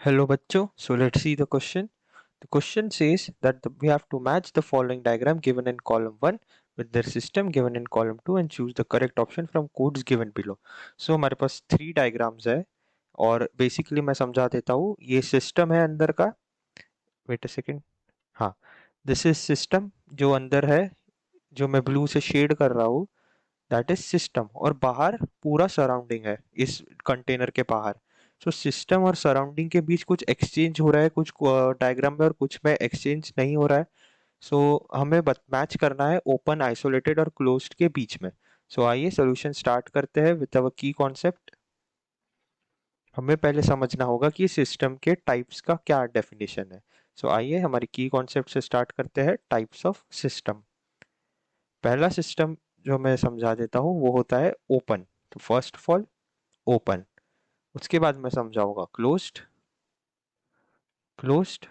Hello bachcho, so let's see the question. The question says that we have to match the following diagram given in column 1 with their system given in column 2 and choose the correct option from codes given below. So हमारे पास 3 diagrams है और basically मैं समझा देता हूँ. ये system है अंदर का. Wait a second. हाँ, दिस इज सिस्टम जो अंदर है, जो मैं ब्लू से शेड कर रहा हूँ, दैट इज सिस्टम. और बाहर पूरा सराउंडिंग है इस कंटेनर के बाहर. सो सिस्टम और सराउंडिंग के बीच कुछ एक्सचेंज हो रहा है, कुछ डायग्राम में और कुछ में एक्सचेंज नहीं हो रहा है. सो हमें मैच करना है ओपन, आइसोलेटेड और क्लोज्ड के बीच में. सो आइए सोल्यूशन स्टार्ट करते हैं विद अवर की कॉन्सेप्ट. हमें पहले समझना होगा कि सिस्टम के टाइप्स का क्या डेफिनेशन है. सो आइए हमारी की कॉन्सेप्ट से स्टार्ट करते हैं. Types of system. पहला सिस्टम जो मैं समझा देता हूँ वो होता है ओपन. तो फर्स्ट ऑफ ऑल ओपन. उसके बाद मैं समझाऊंगा क्लोज्ड, क्लोज्ड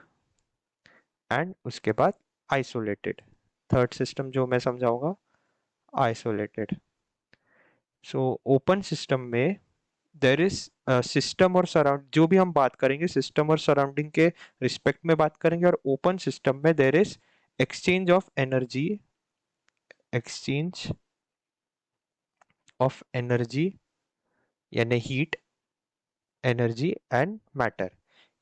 एंड उसके बाद आइसोलेटेड. थर्ड सिस्टम जो मैं समझाऊंगा आइसोलेटेड. सो ओपन सिस्टम में देर इज सिस्टम और सराउंड, जो भी हम बात करेंगे सिस्टम और सराउंडिंग के रिस्पेक्ट में बात करेंगे. और ओपन सिस्टम में देर is exchange of energy, exchange of energy यानी हीट, एनर्जी एंड मैटर.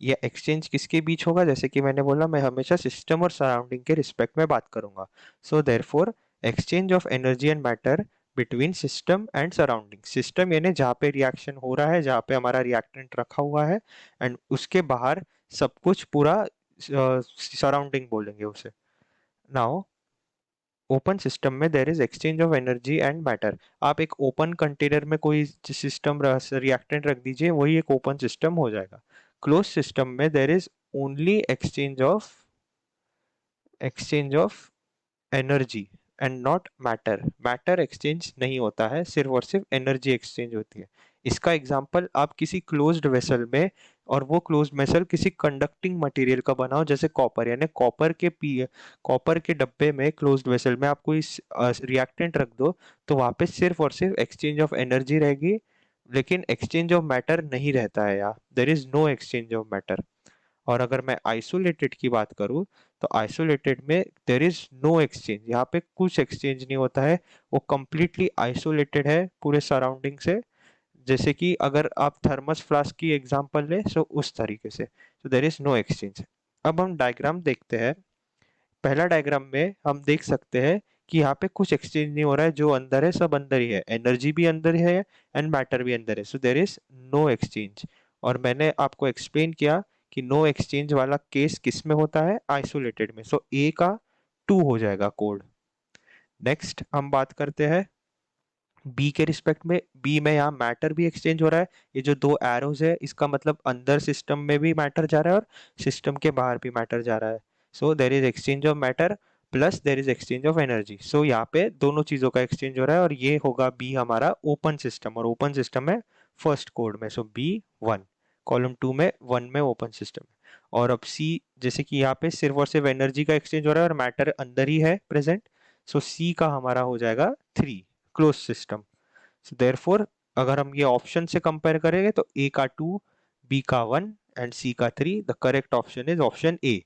ये एक्सचेंज किसके बीच होगा? जैसे कि मैंने बोला, मैं हमेशा सिस्टम और सराउंडिंग के रिस्पेक्ट में बात करूंगा. So therefore exchange of energy and matter between system and surrounding. System यानी जहाँ पे रिएक्शन हो रहा है, जहाँ पे हमारा रिएक्टेंट रखा हुआ है, एंड उसके बाहर सब कुछ पूरा सराउंडिंग बोलेंगे उसे. नाउ ओपन सिस्टम में देर is exchange of energy and matter. आप एक ओपन कंटेनर में कोई सिस्टम रिएक्टेंट रख दीजिए, वही एक ओपन सिस्टम हो जाएगा. क्लोज सिस्टम में there is only exchange of energy and not matter. Matter exchange नहीं होता है, सिर्फ और सिर्फ एनर्जी एक्सचेंज होती है. इसका एग्जांपल आप किसी क्लोज्ड वेसल में, और वो क्लोज्ड वेसल किसी कंडक्टिंग मटेरियल का बना हो जैसे कॉपर, यानी कॉपर के डब्बे में, क्लोज्ड वेसल में आप कोई रिएक्टेंट रख दो, तो वहां पे सिर्फ और सिर्फ एक्सचेंज ऑफ एनर्जी रहेगी, लेकिन एक्सचेंज ऑफ मैटर नहीं रहता है. यहाँ there is no exchange of matter. और अगर मैं आइसोलेटेड की बात करूं, तो आइसोलेटेड में देर इज नो एक्सचेंज. यहाँ पे कुछ एक्सचेंज नहीं होता है, वो कंप्लीटली आइसोलेटेड है पूरे सराउंडिंग से. जैसे कि अगर आप थर्मस फ्लास्क की एग्जांपल लें, सो उस तरीके से. तो देर इज नो एक्सचेंज. अब हम डायग्राम देखते हैं. पहला डायग्राम में हम देख सकते हैं कि यहाँ पे कुछ एक्सचेंज नहीं हो रहा है. जो अंदर है सब अंदर ही है, एनर्जी भी अंदर है एंड मैटर भी अंदर है. So there is no exchange. और मैंने आपको एक्सप्लेन किया कि नो एक्सचेंज वाला केस किस में होता है? आइसोलेटेड में. सो ए का 2 हो जाएगा कोड. नेक्स्ट हम बात करते हैं बी के रिस्पेक्ट में. बी में यहाँ मैटर भी एक्सचेंज हो रहा है. ये जो दो एरोज है, इसका मतलब अंदर सिस्टम में भी मैटर जा रहा है और सिस्टम के बाहर भी मैटर जा रहा है. So there is exchange of matter plus there is exchange of energy. So यहाँ पे दोनों चीजों का एक्सचेंज हो रहा है, और ये होगा बी हमारा ओपन सिस्टम. और ओपन सिस्टम है फर्स्ट कोड में. सो बी 1, कॉलम 2 में 1 में ओपन सिस्टम है. और अब सी, जैसे कि यहाँ पे सिर्फ और सिर्फ एनर्जी का एक्सचेंज हो रहा है और मैटर अंदर ही है प्रेजेंट. सो सी का हमारा हो जाएगा 3, क्लोज सिस्टम. सो देयरफॉर अगर हम ये ऑप्शन से कंपेयर करेंगे, तो ए का 2, बी का 1 एंड सी का 3. The correct option is option A.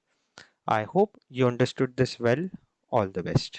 I hope you understood this well. All the best.